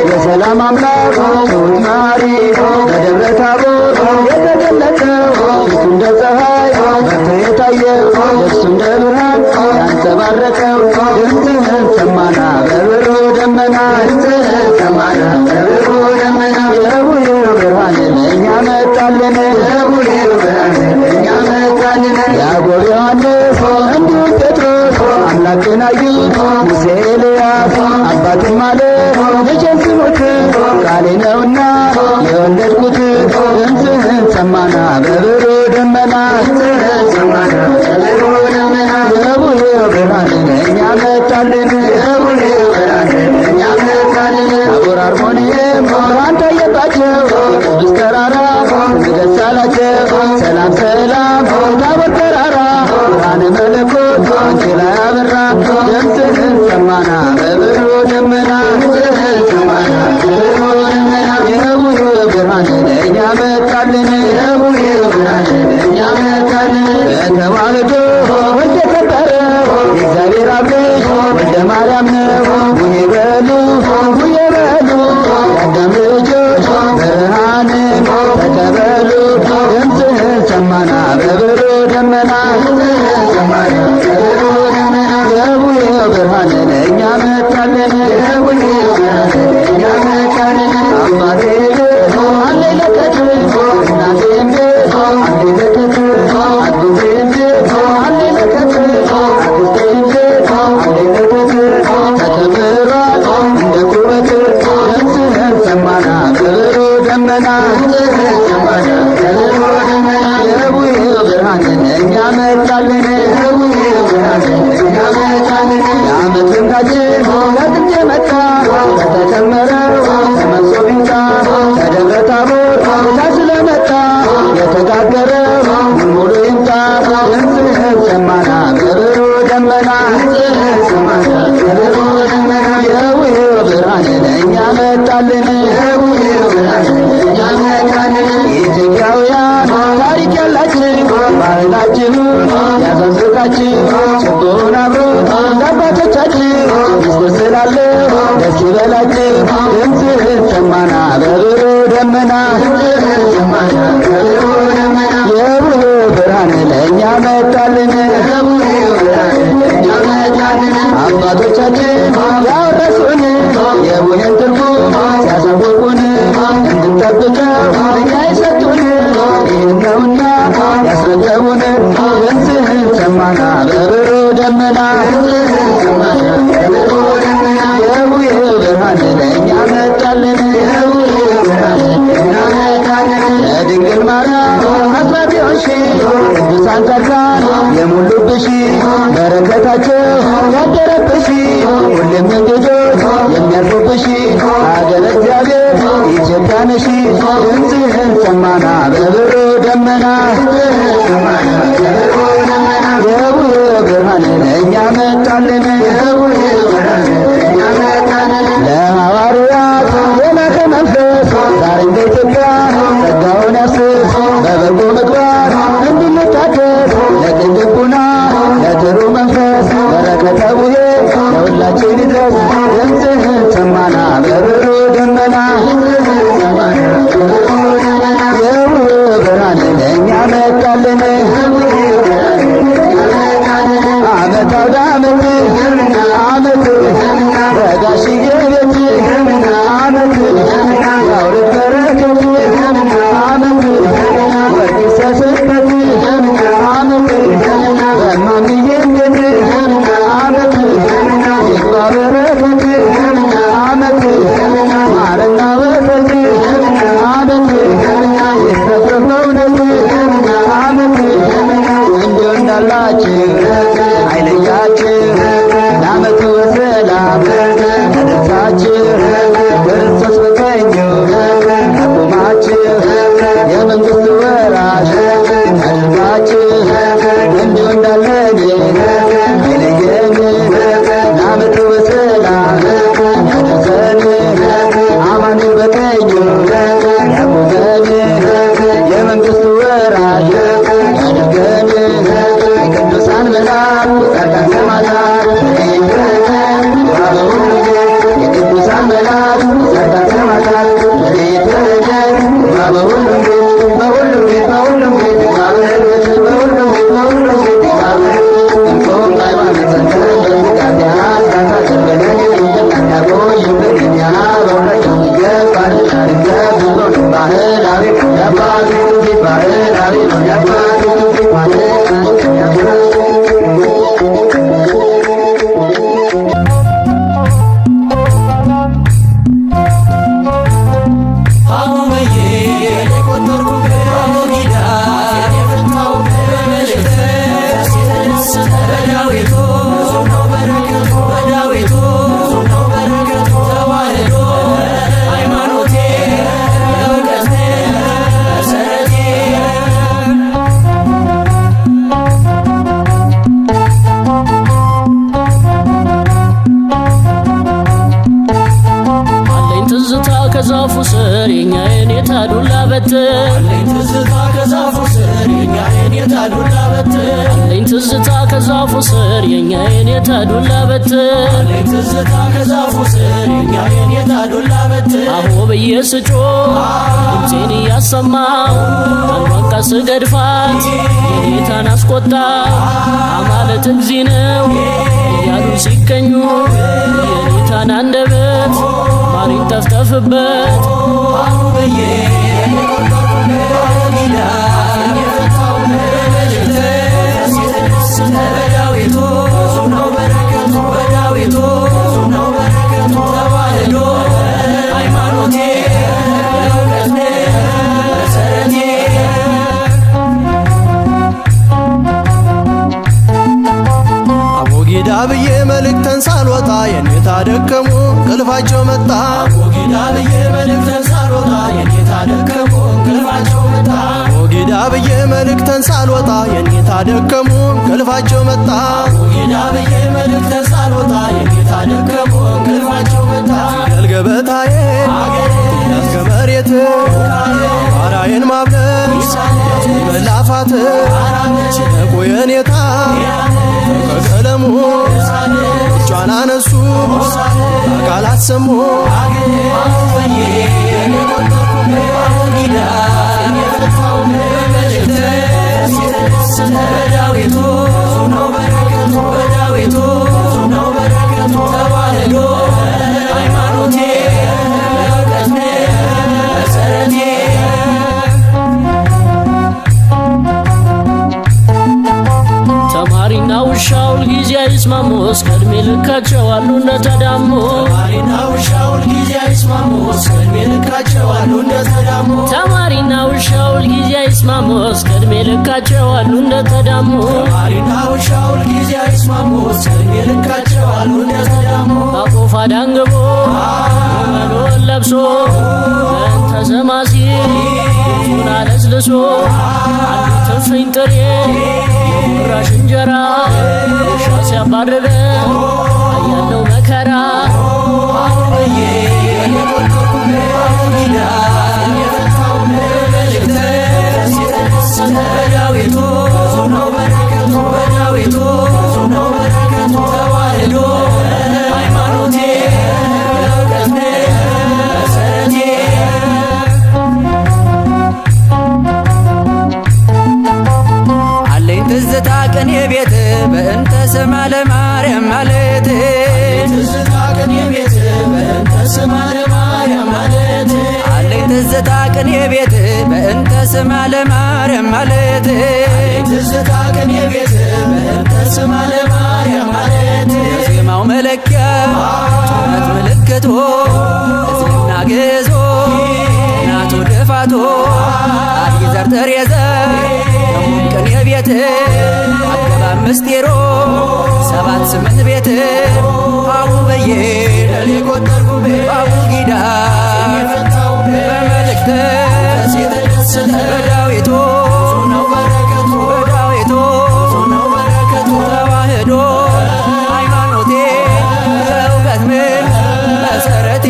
የሰላም አምላክ ትሁት መሐሪ በደብረ ታቦር የተገለጠው ፊቱ እንደ ፀሐይ በርቶ የታየው ልብሱ እንደ ብርሃን ያንጸባረቀው ድምፅህን ሰማና በብሩ ደመና ድምፅህን ሰማና በብሩ ደመና የቡሄው ብርሃን ለእኛ መጣልን የቡሄው ብርሃን ለእኛ መጣልን ያዕቆብ ዮሐንስ እንዲሁም ጴጥሮስ አምላክን አዩት ሙሴ ኤልያስ አባትም አለ ልጄን ስሙት ቃሌ ነውና የወለድኩት ድምፅህን ሰማና በብሩ ደመና ድምፅህን ሰማና በብሩ ደመና የቡሄው ብርሃን ለእኛ መጣልን የቡሄው ብርሃን ለእኛ መጣልን ታቦር አርሞንዔም ብርሃን ታየባቸው ቅዱስ ተራራ ደስ አላቸው ሰላም ሰላም ታቦር ተራራ ብርሃነ መለኮት አንቺ ላይ አበራ ድምፅህን ሰማና በብሩ ደመና ድምፅህን ሰማና በብሩ ደመና የቡሄው ብርሃን ለእኛ መጣልን የቡሄው ብርሃን ለእኛ መጣልን በተዋህዶ ወልደ ከበረው የእግዚአብሔር አብ ልጅ ወልደ ማርያም ነው ቡሄ በሉ ቡሄ በሉ የአዳም ልጆች ብርሃንን ተቀበሉ ድምፅህን ሰማና በብሩ ደመና ድምፅህን ሰማና በብሩ ደመና የቡሄው ብርሃን ለእኛ መጣልን የቡሄው ብርሃን ለእኛ መጣልን አባቴ አለ ለከት እናቴ ቤት አለ ለከት አግቴ ቤት አለ ለከት አግቴ ቤት አለ ለከት ተከብሯል እንደ ኩበት ድምፅህን ሰማና በብሩ ደመና ድምፅህን ሰማና በብሩ ደመና የቡሄው ብርሃን ለእኛ መጣልን የቡሄው ብርሃን ለእኛ መጣልን የዓመት ልምዳችን ከጥንት የመጣ ከተጨመረው ተመሶ ቢንጣ ከደብረ ታቦር ታ ስለመጣ የተጋገረው ሙሉ ይምጣ ድምፅህን ሰማና በብሩ ደመና ድምፅህን ሰማና በብሩ ደመና የቡሄው ብርሃን ለእኛ መጣልን የቡሄው ብርሃን ለእኛ መጣልን ኢትዮጵያውያን ታሪክ ያላችሁ ባህላችሁ ያዘንዝቃችሁ ችቦውን አብሮ ለአባቶቻችሁ ምስጢር ስላለው ደስ ይበላችሁ ድምፅህን ሰማና በብሩ ደመና ድምፅህን ሰማና በብሩ ደመና የቡሄው ብርሃን ለእኛ መጣልን የቡሄው ብርሃን ለእኛ መጣልን አባቶቻችን ያወረሱን የቡሄን ትርጉም ሲያሳውቁን እንድንጠብቀው እኛ የሰጡን ይህን ነውና ያስረከቡን ድምፅህን ሰማና በብሩ ደመና ድምፅህን ሰማና በብሩ ደመና የቡሄው ብርሃን ለእኛ መጣልን የቡሄው ብርሃን ለእኛ መጣልን ለድንግል ማርያም አስራት የሆንሽ ቅዱሳን ጻድቃን የሞሉብሽ በረከታቸው ያደረብሽ ሁሌም እንግዶች የሚያርፉብሽ ሀገረ እግዚአብሔር ኢትዮጵያ ነሽ ድምፅህን ሰማና በብሩ ደመና ድምፅህን ሰማና በብሩ ደመና የቡሄው ብርሃን ለእኛ መጣልን የቡሄው ብርሃን ለእኛ መጣልን ለሐዋርያት የላከ መንፈስ ዛሬም በኢትዮጵያ ጸጋውን ያፍስስ በበጎ ምግባር እንድንታደስ ለቅን ልቡና ለጥሩ መንፈስ በረከተ ቡሄ ለሁላችን ይድረስ ድምፅህን ሰማና በብሩ ደመና ድምፅህን ሰማና በብሩ ደመና የቡሄው ብርሃን ለእኛ መጣልን የቡሄው ብርሃን ለእኛ መጣልን ዓመት አውደ ዓመት ዓመት በጋሽዬ ቤት ዓመት ያውርድ በረከት ዓመት ወርቅ ይሰስበት ዓመት በማምዬ ቤት ዓመት ይግባ በረከት ከዛፉ ስር የኛ የኔታ ዱላ በትር አለኝ ትዝታ ከዛፉ ስር የኛ የኔታ ዱላ በትር አለኝ ትዝታ ከዛፉ ስር የኛ የኔታ ዱላ በትር አለኝ ትዝታ ከዛፉ ስር የኛ የኔታ ዱላ በትር አሆ ብዬ ስጮህ ድምፄን እያሰማሁ አንዷን ቀስ ገድፋት የኔታን አስቆጣው አማለት እግዚ ነው እያሉ ሲገኙ የኔታን አንደበት ማር ይንጠፍጠፍበት አሁ ብዬ በዳዊቱ ነው በረከቱ በዳዊቱ ነው በረከቱ ተዋህዶ ሃይማኖቴ እውቀት መሰረቴ አቦጊዳ ብዬ መልእክተን ሳልወጣ የኔታ ደከሙ እንቅልፋቸው መጣ አቦጊዳ ብዬ መልእክተን ሳልወጣ የኔታ ደከሙ እንቅልፋቸው መጣ አቦጊዳ ብዬ መልእክተን ሳልወጣ የኔታ ደከሙ እንቅልፋቸው መጣ አቦጊዳ ብዬ መልእክተን ሳልወጣ የኔታ ደከሙ እንቅልፋቸው መጣ ገልገበታዬ እስከ መሬት ባራዬን ማብለስ መላፋት ነቁ የኔታ ከቀለሙ እጇን አነሱ አካላት ሰሙ በዳዊቱ ነው በረከቱ በዳዊቱ ነው በረከቱ ተዋህዶ ሃይማኖቴ እውቀት መሰረቴ ተማሪና ውሻው ሁልጊዜ አይስማሙ እስከ ዕድሜ ልካቸው አሉ እንደተዳሙ ተማሪና ውሻው ሁልጊዜ አይስማሙ እስከ ዕድሜ ልካቸው አሉ እንደተዳሙ ተማሪና ውሻው ሁልጊዜ አይስማሙ እስከ ዕድሜ ልካቸው አሉ እንደተዳሙ ተማሪና ውሻው ሁልጊዜ አይስማሙ እስከ ዕድሜ ልካቸው አሉ እንደተዳሙ አቆፋ ዳንግቦ መኖን ለብሶ በእንተ ስማ ሲል ፊቱን አለስልሶ አንዱ ትፍኝ ጥሬ የጉራሽ እንጀራ ውሻ ሲያባርረው አያለው መከራ በዳዊቱ ነው በረከቱ በዳዊቱ ነው በረከቱ ተዋህዶ ሃይማኖቴ እውቀት መሰረቴ አለኝ ትዝታ ቅኔ ቤት በእንተ ስማ ለማርያም ማለት ትዝታ ቅኔ ቤት በእንተ ስማ ለማርያም ማለት አለኝ ትዝታ ቅኔ ቤት በእንተ ስማ ለማርያም ማለት ትዝታ ቅኔ ቤት በእንተ ስማ ለማርያም ማለት የዜማው መለኪያ ጩኸት ምልክቶ እዝልና ግዞ ናቶ ደፋቶ አድይ ዘር ተሬዘ ደሙም ቅኔ ቤት አገባብ ምስጢሮ 7-8 ቤት አቡ በዬ ለኔ ቆጠርኩ አቡ ጊዳ በመልእክት የተደሰተ በዳዊቱ ነው በረከቱ በዳዊቱ ነው በረከቱ ተዋህዶ ሃይማኖቴ እውቀት መሰረቴ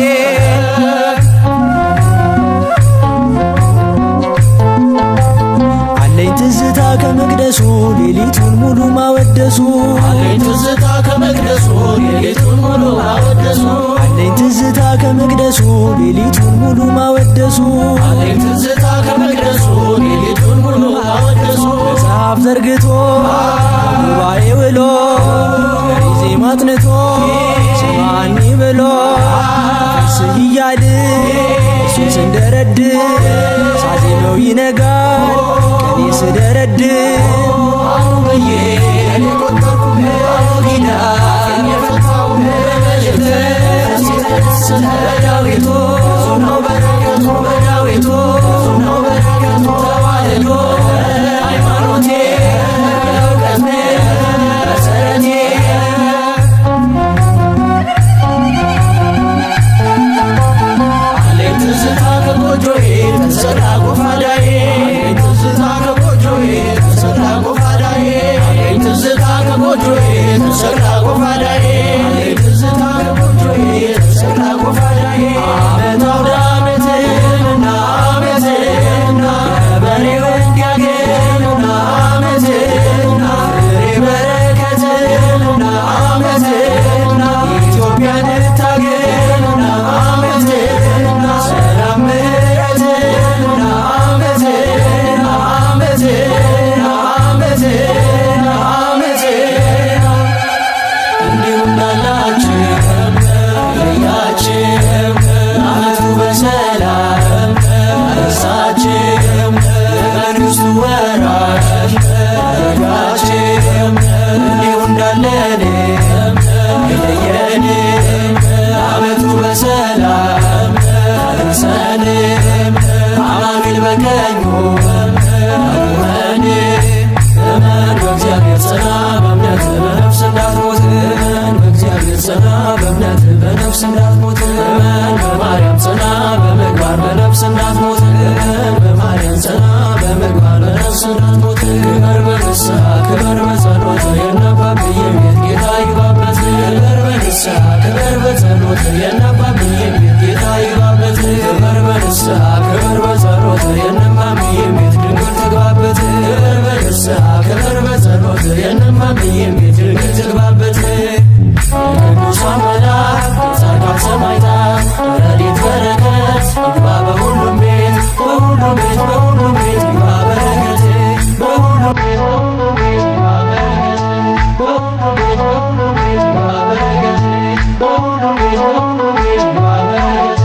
አለኝ ትዝታ ከመቅደሱ ሌሊቱን ሙሉ ማወደሱ አለኝ ትዝታ ከመቅደሱ ሌሊቱን ሙሉ ማወደሱ አለኝ ትዝታ ከመቅደሱ ሌሊቱን ሙሉ ማወደሱ አለኝ ትዝታ ከመቅደሱ ሌሊቱን ሙሉ ማወደሱ መጽሐፍ ዘርግቶ ጉባኤ ውሎ ዜማ አጥንቶ ስማኒ ብሎ ስህ እያል እሱን ስንደረድ ሳዜመው ይነጋል ቀኔ ስደረድ አሁ ብዬ ለኔ ቆጠርኩ ጊዳ የፈታው መልእክት የተደሰተ በዳዊቱ ነው በረከቱ በዳዊቱ ነው በረከቱ ተዋህዶ ሃይማኖቴ እውቀት መሰረቴ አለኝ ትዝታ ከጎጆዬ ተሰራ ጎፋዳዬ ትዝታ ከጎጆዬ ተሰራ ጎፋዳዬ በእምነት በነፍስ እንዳትሞት እመን በማርያም ጽና በምግባር በነፍስ እንዳትሞት እመን በማርያም ጽና በምግባር በነፍስ እንዳትሞት ክበር በንስሐ ክበር በጸሎት የነባብዬ ቤት ጌታ ይግባበት ክበር በንስሐ ክበር በጸሎት የነባብዬ ቤት ጌታ ይግባበት ክበር በንስሐ ክበር በጸሎት የነባብዬ ቤት ድንግል ትግባበት ክበር በንስሐ ክበር በጸሎት የነባብዬ ቤት ድንግል ትግባበት የቅዱሳን መላእክት የጻድቃን ሰማዕታት ረድኤት በረከት ይግባ በሁሉም ቤት በሁሉም ቤት በሁሉም ቤት ይግባ በረከት በሁሉም ቤት በሁሉም ቤት ይግባ በረከት በሁሉም ቤት በሁሉም ቤት ይግባ በረከት በሁሉም ቤት በሁሉም ቤት ይግባ በረከት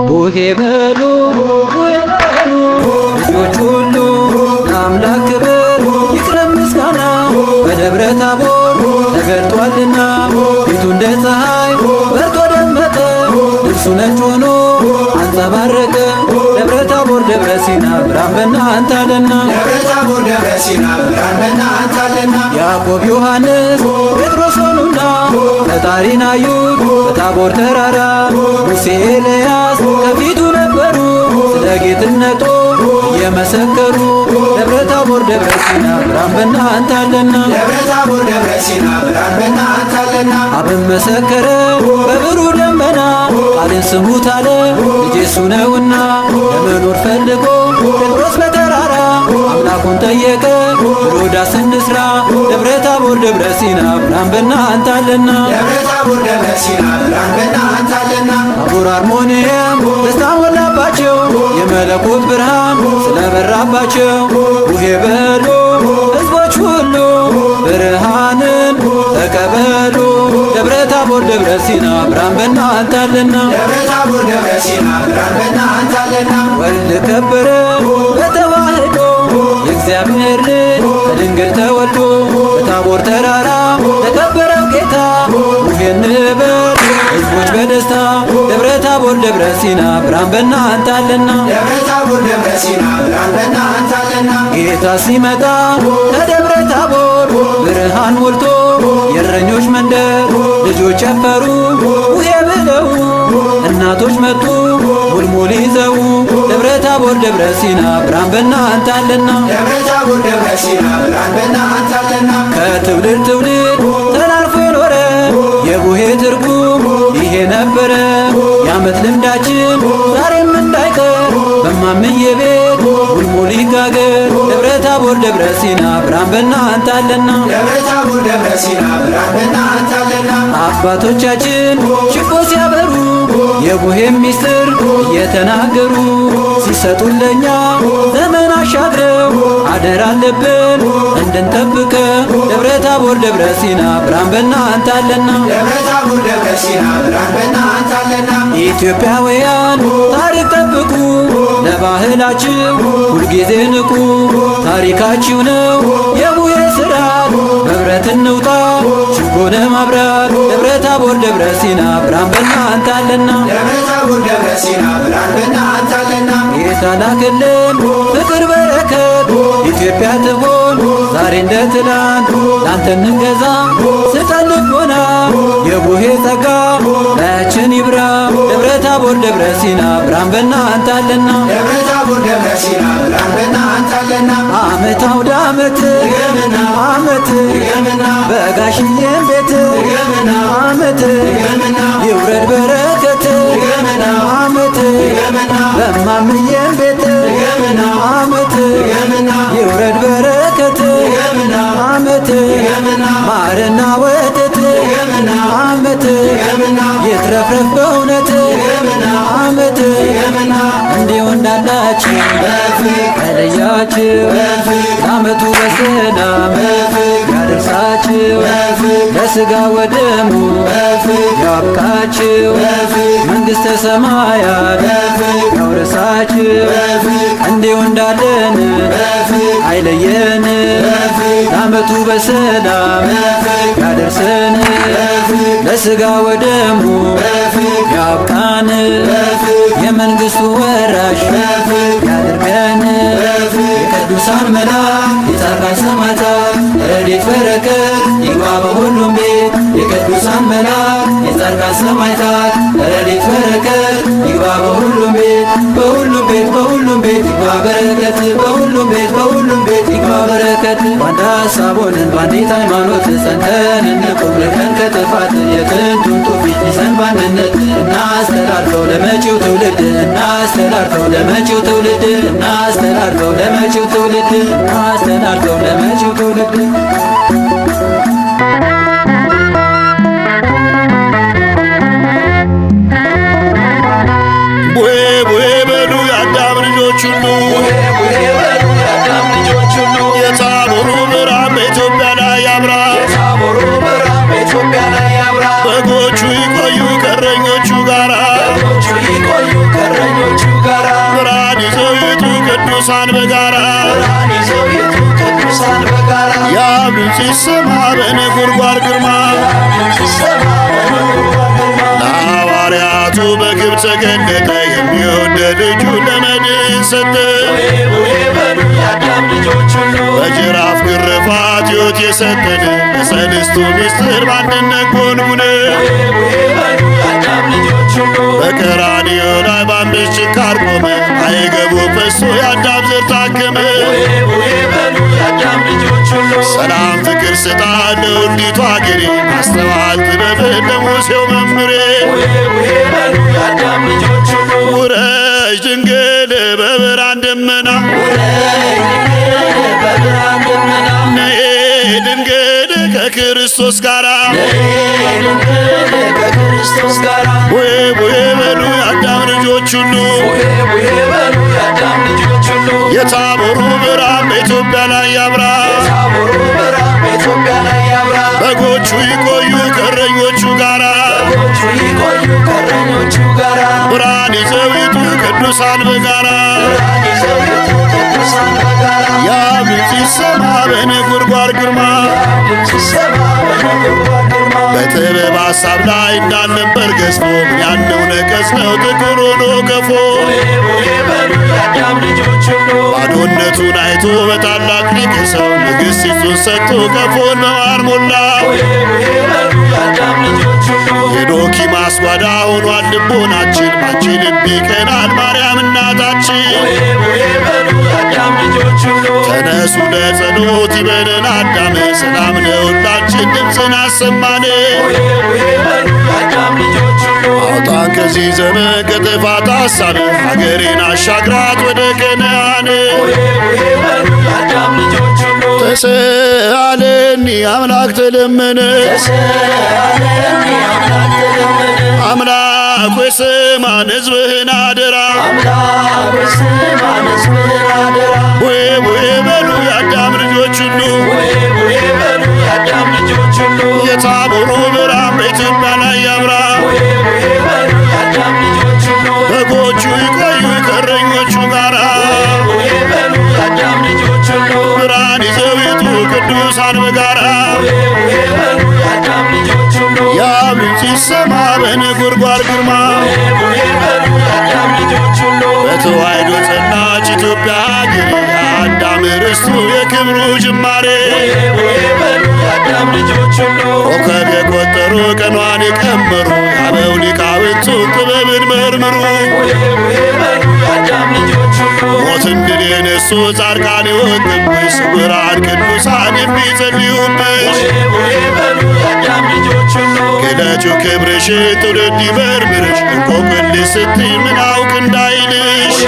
ቡሄ በሉ ልጆች ሁሉ ለአምላክ ክብር ይቅረብ ምስጋና በደብረ ታቦር ተገልጧልና ፊቱ እንደ ፀሐይ በርቶ ደመቀ ልብሱ ነጭ ሆኖ አንጸባረቀ ደብረ ታቦር ደብረ ሲና ብርሃን በእናንተ አለና ያዕቆብ ዮሐንስ ጴጥሮስ ሆኑና ፈጣሪን አዩት በታቦር ተራራ ሙሴ ኤልያስ ከፊቱ ነበሩ ስለ ጌትነቱ የመሰከሩ ደብረ ታቦር ደብረ ሲና ብርሃን በእናንተ አለና አብን መሰከረ በብሩህ ደመና ቃልን ስሙት አለ ልጄ እሱ ነውና ለመኖር ፈልጎ ጴጥሮስ በተራራ አምላኩን ጠየቀ ብሎ ዳስ እንስራ ደብረ ታቦር ደብረ ሲና ብርሃን በእናንተ አለና ታቦር አርሞንኤም ደስታ ሞላባቸው የመለኮት ብርሃን ስለበራባቸው ቡሄ በሉ ሕዝቦች ሁሉ ብርሃንን ተቀበሉ ደብረ ታቦር ደብረ ሲና ብርሃን በእናንተ አለና ወልድ ከበረ በተዋህዶ የእግዚአብሔር ልጅ ከድንግል ተወልዶ በታቦር ተራራ ለከበረው ጌታ ቡሄ እንበል ሕዝቦች በደስታ ደብረ ታቦር ደብረ ሲና ብርሃን በእናንተ አለና ጌታ ሲመጣ ከደብረ ታቦር ብርሃን ሞልቶ የእረኞች መንደር ልጆች ጨፈሩ ቡሄ ብለው እናቶች መጡ ሙልሙል ይዘው ደብረ ታቦር ደብረ ሲና ብርሃን በእናንተ አለና ከትውልድ ትውልድ ተላልፎ የኖረ የቡሄ ትርጉም ይሄ ነበረ የዓመት ልምዳችን ዛሬም እንዳይቀር በማምዬ ቤት ሙልሙል ይጋገር ደብረ ታቦር ደብረ ሲና ብርሃን በእናንተ አለና አባቶቻችን ችቦ ሲያበሩ የቡሄም ሚስጥር እየተናገሩ ሲሰጡን ለኛ ዘመን አሻግረው አደራ አለብን እንድንጠብቀ ደብረ ታቦር ደብረ ሲና ብርሃን በእናንተ አለና ኢትዮጵያውያን ታሪክ ጠብቁ ለባህላችሁ ሁልጊዜ ንቁ ታሪካችሁ ነው የቡሄ ስራት በብረት እንውጣ ችቦን ማብራት ደብረ ታቦር ደብረ ሲና ብርሃን በእናንተ አለና ጌታ ላከልን ፍቅር በረከት ኢትዮጵያ ትሆን ዛሬ እንደ ትላንት ላንተ እንገዛ ስጠን ልቦና የቡሄ ጸጋ ላያችን ይብራ ደብረ ታቦር ደብረ ሲና ብርሃን በእናንተ አለና ዓመት አውደ ዓመት ዓመት በጋሽዬም ቤት ዓመት ይውረድ በረከት ዓመት በማምዬም ቤት ዓመት ይውረድ በረከት ዓመት ማርና ወተት ዓመት ይትረፍረፍ በእውነት ዓመት እንዲሁ እንዳላችሁ ከለያችሁ ለዓመቱ በሰላም ያደርሳችሁ ለሥጋ ወደሙ ያብቃችሁ መንግሥተ ሰማያት ያውርሳችሁ እንዲሁ እንዳለን አይለየን ለዓመቱ በሰላም ያደርሰን ለሥጋ ወደሙ ያብቃን የመንግሥቱ ወራሽ ያድርገን የቅዱሳን መላእክት የጻድቃን ሰማዕታት ረድኤት በረከት ይግባ በሁሉም ቤት የቅዱሳን መላእክት የጻድቃን ሰማዕታት ረድኤት በረከት ይግባ በሁሉም ቤት በሁሉም ቤት ይግባ በረከት በሁሉም ቤት ይግባ በረከት በአንድ ሐሳብ ሆነን በአንዲት ሃይማኖት ጸንተን እንቁም ርቀን ከጥፋት የጥንቱን ትውፊት ይዘን በአንድነት እናስተላልፈው ለመጪው ትውልድ እናስተላልፈው ለመጪው ትውልድ እናስተላልፈው ለመጪው ትውልድ እናስተላልፈው ለመጪው ትውልድ ቡሄ በሉ ልጆች ሁሉ በሉ የአዳም ልጆች ሁሉ የታቦሩ ብርሃን በኢትዮጵያ ላይ ያብራ። የታቦሩ ብርሃን በኢትዮጵያ ላይ ያብራ። በጎቹ ይቆዩ ከእረኞቹ ጋራ በጎቹ ይቆዩ ከእረኞቹ ጋራ ብርሃን ይዘው ይውጡ ቅዱሳን በጋራ ብርሃን ይዘው ይውጡ ቅዱሳን በጋራ የአብ ድምፅ ይሰማ በነጎድጓድ ግርማ ሲሰማ በነጎድጓድ ግርማ ለሐዋርያቱ በግብፅ ተገለጠ የሚወደድ ልጁን ለመድን ሰጠ። በሉ የአዳም ልጆች ሁሉ በጅራፍ ግርፋት ሕይወት የሰጠን በሰልስቱ ምስጢር በአንድነት ጎንጉነ በሉ የአዳም ልጆች ሁሉ በቀራንዮ ላይ በአንበሽ ችንካር ቆመ አይገቡ ፈሶ የአዳም ዘር ታከመ። በሉ የአዳም ልጆች ሁሉ ሰላም ፍቅር ስጣ ለውዲቷ አገሬ ማስተዋል ጥበብን ለሙሴው መምሬ በሉ የአዳም ልጆች ሁሉ ውረጅ ድንግል በብርሃን ደመና በብርሃን ደመና ነይ ድንግል ከክርስቶስ ጋራ ከክርስቶስ ጋራ ቡሄ በሉ የአዳም ልጆች ሁሉ በሉ የአዳም ልጆች ሁሉ የታቦሩ ብርሃን በኢትዮጵያ ላይ ያብራ። ታቦሩ ብርሃን በኢትዮጵያ ላይ ያብራ። በጎቹ ይቆዩ ከእረኞቹ ጋራ በጎቹ ይቆዩ ከእረኞቹ ጋራ ብርሃን ይዘው ይውጡ ቅዱሳን በጋራ ብርሃን ይዘው ይውጡ ቅዱሳን በጋራ የአብ ድምፅ ይሰማ በነጎድጓድ ግርማ ሲሰማ በነጎድጓድ ግርማ በጥበብ ሐሳብ ላይ እንዳልነበር ገዝፎ ምን ያለው ነቀስ ነው ጥቁር ሆኖ ገፎ በሉ የአዳም ልጆች ሁሉ ባዶነቱን አይቶ በታላቅ ሊቅ ሰው ንግሥቲቱን ሰጥቶ ቀፎን በማር ሞላው። በሉ የአዳም ልጆች ሁሉ የዶኪማስ ጓዳ ሆኗል ልቦናችን ባንቺ ልብ ይቀናል ማርያም እናታችን። በሉ የአዳም ልጆች ሁሉ ተነሱ ለጸሎት ይበለን አዳም ሰላም ለሁላችን ድምፅን አሰማን። በሉ የአዳም ልጆች ሁሉ አውጣን ከዚህ ዘመን ከጥፋት ሐሳብ ሀገሬን አሻግራት ወደ ከነዓን። በሉ የአዳም ልጆች ሁሉ ተሰአለኒ አምላክ ተለመነ ተሰአለኒ አምላክ ተለመነ አምላክ ሆይ ስማን ሕዝብህን አደራ። አምላክ ሆይ ስማን ሕዝብህን አደራ ቡሄ በሉ የአዳም ልጆች ሁሉ በሉ የአዳም ልጆች ሁሉ የታቦሩ ብርሃን በኢትዮጵያ ላይ ያብራ። በሉ የአዳም ልጆች ሁሉ በጎቹ ይቆዩ ከእረኞቹ ጋራ በሉ የአዳም ልጆች ሁሉ ብርሃን ይዘው ይውጡ ቅዱሳን በጋራ በሉ የአዳም ልጆች ሁሉ የአብ ድምፅ ይሰማ በነጎድጓድ ግርማ በሉ የአዳም ልጆች ሁሉ በተዋሕዶ ጸናች ኢትዮጵያ ሀገሬ የአዳም ርስቱ የክብሩ ጅማሬ በሉ የአዳም ልጆች ሁሉ ኮከብ የቆጠሩ ቀኗን የቀመሩ የአበው ሊቃውንቱ ጥበብን መርምሩ። በሉ የአዳም ልጆች ሁሉ ሞትን ድል የነሱ ጻድቃን የወጡብሽ ስውራን ቅዱሳን የሚጸልዩብሽ በሉ የአዳም ልጆች ሁሉ ግለጪው ክብርሽን ትውልድ ይመርምርሽ እንቆቅልሽ ስትይ ምን አውቅ እንዳይልሽ።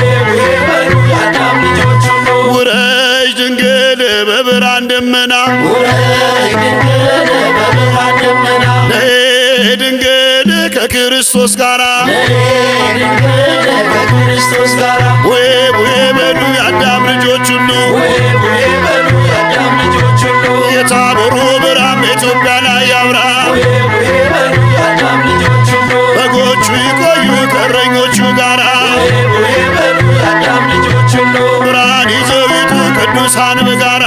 በሉ የአዳም ልጆች ሁሉ ውረጅ ድንግል በብርሃን ደመና በብርሃን ደመና ነይ ድንግል ከክርስቶስ ጋራ ከክርስቶስ ጋራ ቡሄ በሉ የአዳም ልጆች ሁሉ በሉ የአዳም ልጆች ሁሉ የታቦሩ ብርሃን በኢትዮጵያ ላይ ያብራ። በሉ የአዳም ልጆች ሁሉ በጎቹ ይቆዩ ከእረኞቹ ጋራ በሉ የአዳም ልጆች ሁሉ ብርሃን ይዘው ይውጡ ቅዱሳን በጋራ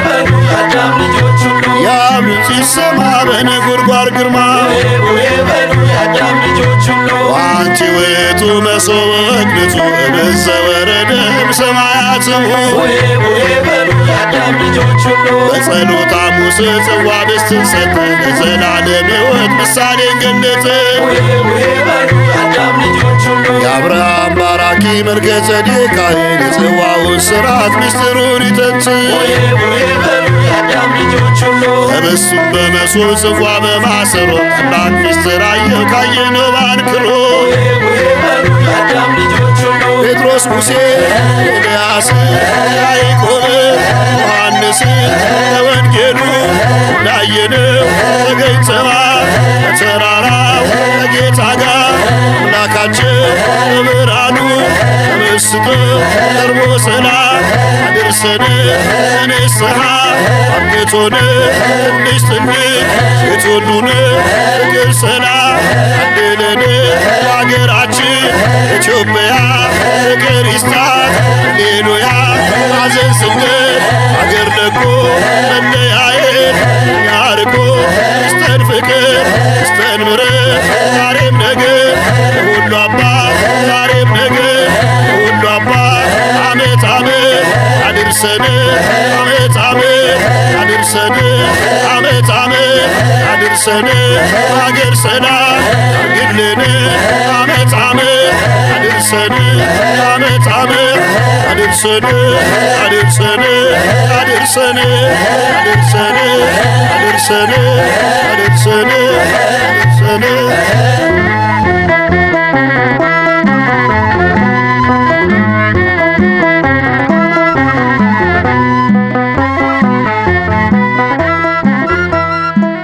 በሉ የአዳም ልጆች ሁሉ የአብ ድምፅ ይሰማ በነጎድጓድ ግርማ በሉ የአዳም ልጆች ሁሉ ዋንቲ ውእቱ መሶበ መቅደሱ እምዘ ወረደ እምሰማያትሙ በሉ የአዳም ልጆች ሁሉ በጸሎተ ሐሙስ ጽዋ ኅብስትን ሰጠ ለዘላለም ሕይወት ምሳሌን ገለጠ። በሉ የአዳም ልጆች ሁሉ የአብርሃም ባራኪ መልከ ጼዴቅ ካህን የጽዋውን ሥርዓት ምስጢሩን ይተንትን። በሉ የአዳም ልጆች ሁሉ ኅብስቱን በመሶብ ጽዋ በማሰሮ ታላቅ ምስጢር አየሁ ካየነው ባንክሮ። በሉ የአዳም ልጆች ሁሉ ጴጥሮስ ሙሴ ኤልያስ ያዕቆብ ዮሐንስ በወንጌሉ እንዳየነው ተገኝተዋል ከተራራው ከጌታ ጋር አምላካችን በብርሃኑ ተመሰ ስጠን ቀርቦ ሰላም አድርሰን ንስሐ አብቅቶን ትንሽ ሴት ወንዱን ፍቅር ሰላም አድለን ለአገራችን ኢትዮጵያ ፍቅር ይስጣት ሃሌሉያ ሐዘን ስደት አገር ለቆ መለያየት እኛ ርቆ ይስጠን ፍቅር ይስጠን ምሕረት ዛሬም ነገ ለሁሉ አባት ዛሬም ነገ ለሁሉ አባት ዓመት ዓመት አድርሰን ዓመት ዓመት አድርሰን ዓመት ዓመት አድርሰን አገር ሰላም አድርግልን ዓመት ዓመት አድርሰን ዓመት ዓመት አድርሰን አድርሰን አድርሰን አድርሰን አድርሰን አድርሰን አድርሰን